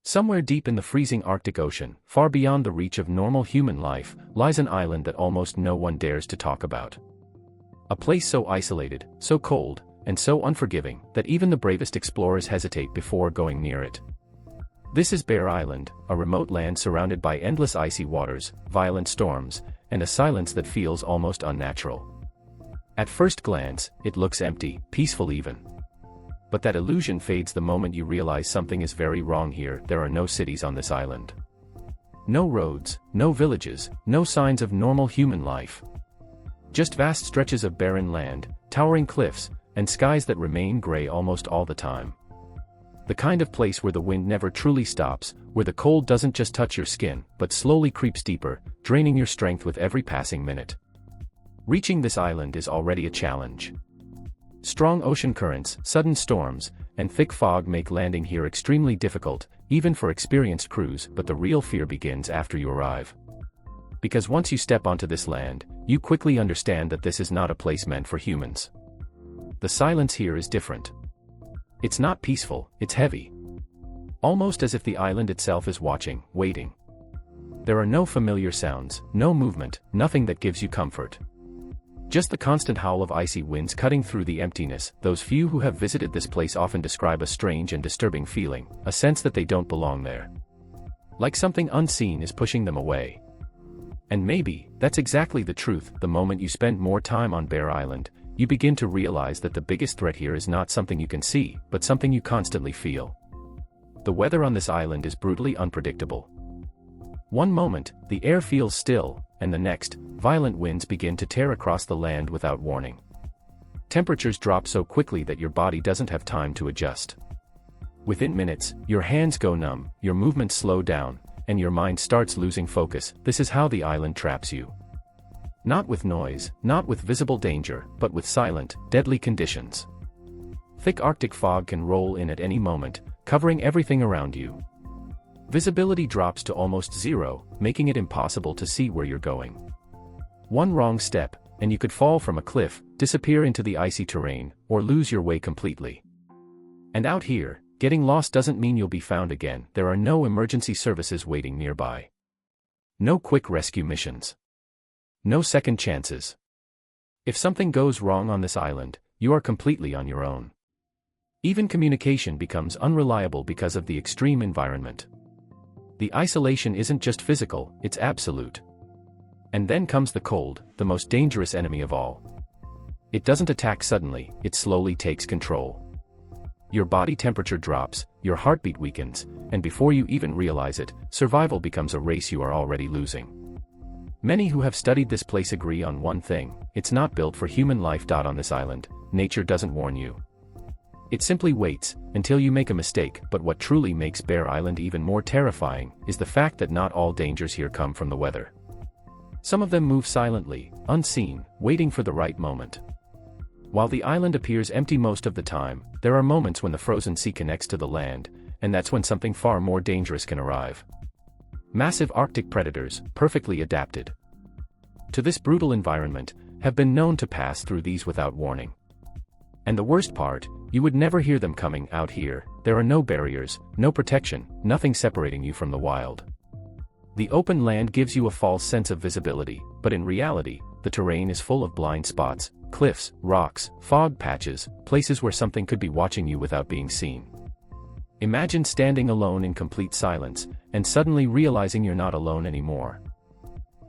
Somewhere deep in the freezing Arctic Ocean, far beyond the reach of normal human life, lies an island that almost no one dares to talk about. A place so isolated, so cold, and so unforgiving that even the bravest explorers hesitate before going near it. This is Bear Island, a remote land surrounded by endless icy waters, violent storms, and a silence that feels almost unnatural. At first glance, it looks empty, peaceful even. But that illusion fades the moment you realize something is very wrong here. There are no cities on this island. No roads, no villages, no signs of normal human life. Just vast stretches of barren land, towering cliffs, and skies that remain gray almost all the time. The kind of place where the wind never truly stops, where the cold doesn't just touch your skin, but slowly creeps deeper, draining your strength with every passing minute. Reaching this island is already a challenge. Strong ocean currents, sudden storms, and thick fog make landing here extremely difficult, even for experienced crews, but the real fear begins after you arrive. Because once you step onto this land, you quickly understand that this is not a place meant for humans. The silence here is different. It's not peaceful, it's heavy. Almost as if the island itself is watching, waiting. There are no familiar sounds, no movement, nothing that gives you comfort. Just the constant howl of icy winds cutting through the emptiness. Those few who have visited this place often describe a strange and disturbing feeling, a sense that they don't belong there. Like something unseen is pushing them away. And maybe, that's exactly the truth. The moment you spend more time on Bear Island, you begin to realize that the biggest threat here is not something you can see, but something you constantly feel. The weather on this island is brutally unpredictable. One moment, the air feels still, and the next, violent winds begin to tear across the land without warning. Temperatures drop so quickly that your body doesn't have time to adjust. Within minutes, your hands go numb, your movements slow down, and your mind starts losing focus. This is how the island traps you. Not with noise, not with visible danger, but with silent, deadly conditions. Thick Arctic fog can roll in at any moment, covering everything around you. Visibility drops to almost zero, making it impossible to see where you're going. One wrong step, and you could fall from a cliff, disappear into the icy terrain, or lose your way completely. And out here, getting lost doesn't mean you'll be found again. There are no emergency services waiting nearby. No quick rescue missions. No second chances. If something goes wrong on this island, you are completely on your own. Even communication becomes unreliable because of the extreme environment. The isolation isn't just physical, it's absolute. And then comes the cold, the most dangerous enemy of all. It doesn't attack suddenly, it slowly takes control. Your body temperature drops, your heartbeat weakens, and before you even realize it, survival becomes a race you are already losing. Many who have studied this place agree on one thing: it's not built for human life. On this island, nature doesn't warn you. It simply waits, until you make a mistake. But what truly makes Bear Island even more terrifying, is the fact that not all dangers here come from the weather. Some of them move silently, unseen, waiting for the right moment. While the island appears empty most of the time, there are moments when the frozen sea connects to the land, and that's when something far more dangerous can arrive. Massive Arctic predators, perfectly adapted to this brutal environment, have been known to pass through these without warning. And the worst part, you would never hear them coming. Out here, there are no barriers, no protection, nothing separating you from the wild. The open land gives you a false sense of visibility, but in reality, the terrain is full of blind spots, cliffs, rocks, fog patches, places where something could be watching you without being seen. Imagine standing alone in complete silence, and suddenly realizing you're not alone anymore.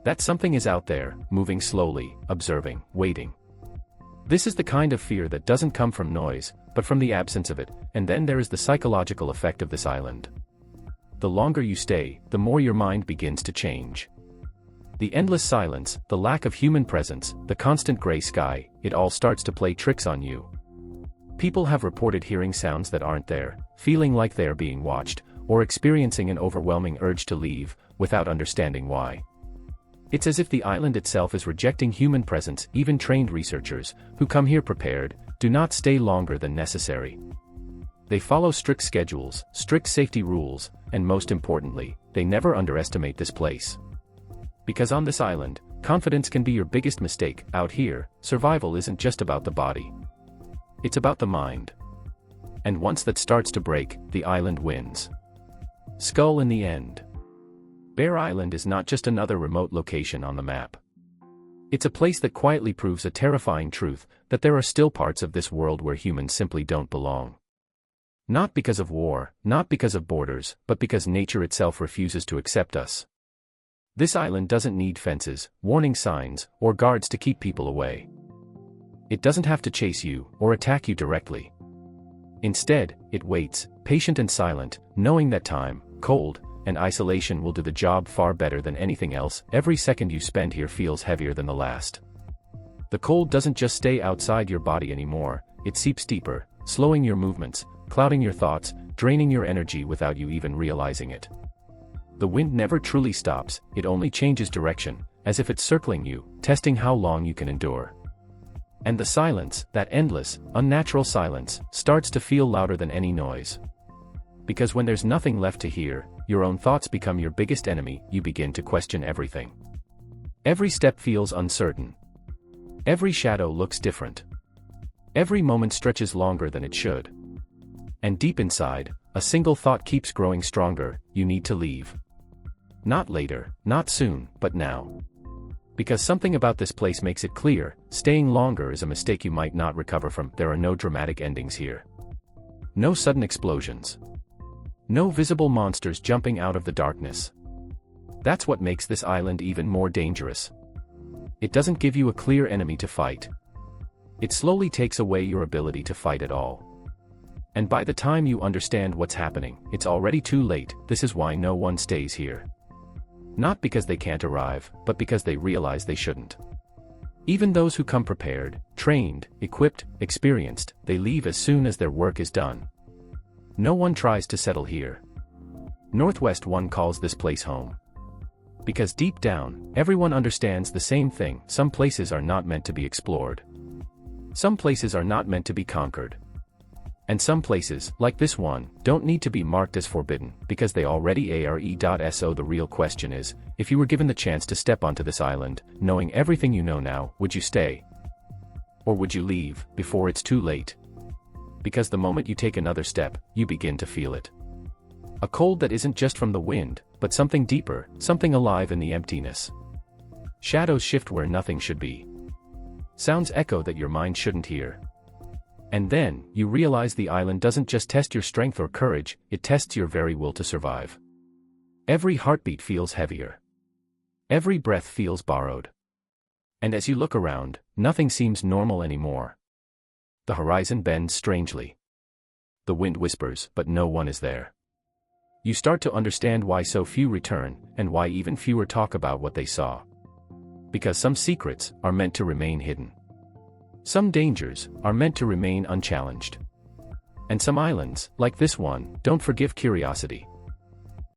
That something is out there, moving slowly, observing, waiting. This is the kind of fear that doesn't come from noise, but from the absence of it. And then there is the psychological effect of this island. The longer you stay, the more your mind begins to change. The endless silence, the lack of human presence, the constant gray sky, it all starts to play tricks on you. People have reported hearing sounds that aren't there, feeling like they are being watched, or experiencing an overwhelming urge to leave, without understanding why. It's as if the island itself is rejecting human presence. Even trained researchers, who come here prepared, do not stay longer than necessary. They follow strict schedules, strict safety rules, and most importantly, they never underestimate this place. Because on this island, confidence can be your biggest mistake. Out here, survival isn't just about the body. It's about the mind. And once that starts to break, the island wins. Sky skull in the end. Bear Island is not just another remote location on the map. It's a place that quietly proves a terrifying truth, that there are still parts of this world where humans simply don't belong. Not because of war, not because of borders, but because nature itself refuses to accept us. This island doesn't need fences, warning signs, or guards to keep people away. It doesn't have to chase you, or attack you directly. Instead, it waits, patient and silent, knowing that time, cold, and isolation will do the job far better than anything else. Every second you spend here feels heavier than the last. The cold doesn't just stay outside your body anymore, it seeps deeper, slowing your movements, clouding your thoughts, draining your energy without you even realizing it. The wind never truly stops, it only changes direction, as if it's circling you, testing how long you can endure. And the silence, that endless, unnatural silence, starts to feel louder than any noise. Because when there's nothing left to hear, your own thoughts become your biggest enemy. You begin to question everything. Every step feels uncertain. Every shadow looks different. Every moment stretches longer than it should. And deep inside, a single thought keeps growing stronger: you need to leave. Not later, not soon, but now. Because something about this place makes it clear, staying longer is a mistake you might not recover from. There are no dramatic endings here. No sudden explosions. No visible monsters jumping out of the darkness. That's what makes this island even more dangerous. It doesn't give you a clear enemy to fight. It slowly takes away your ability to fight at all. And by the time you understand what's happening, it's already too late. This is why no one stays here. Not because they can't arrive, but because they realize they shouldn't. Even those who come prepared, trained, equipped, experienced, they leave as soon as their work is done. No one tries to settle here. Northwest One calls this place home. Because deep down, everyone understands the same thing: some places are not meant to be explored. Some places are not meant to be conquered. And some places, like this one, don't need to be marked as forbidden, because they already are. So the real question is, if you were given the chance to step onto this island, knowing everything you know now, would you stay? Or would you leave, before it's too late? Because the moment you take another step, you begin to feel it. A cold that isn't just from the wind, but something deeper, something alive in the emptiness. Shadows shift where nothing should be. Sounds echo that your mind shouldn't hear. And then, you realize the island doesn't just test your strength or courage, it tests your very will to survive. Every heartbeat feels heavier. Every breath feels borrowed. And as you look around, nothing seems normal anymore. The horizon bends strangely. The wind whispers, but no one is there. You start to understand why so few return, and why even fewer talk about what they saw. Because some secrets are meant to remain hidden. Some dangers are meant to remain unchallenged. And some islands, like this one, don't forgive curiosity.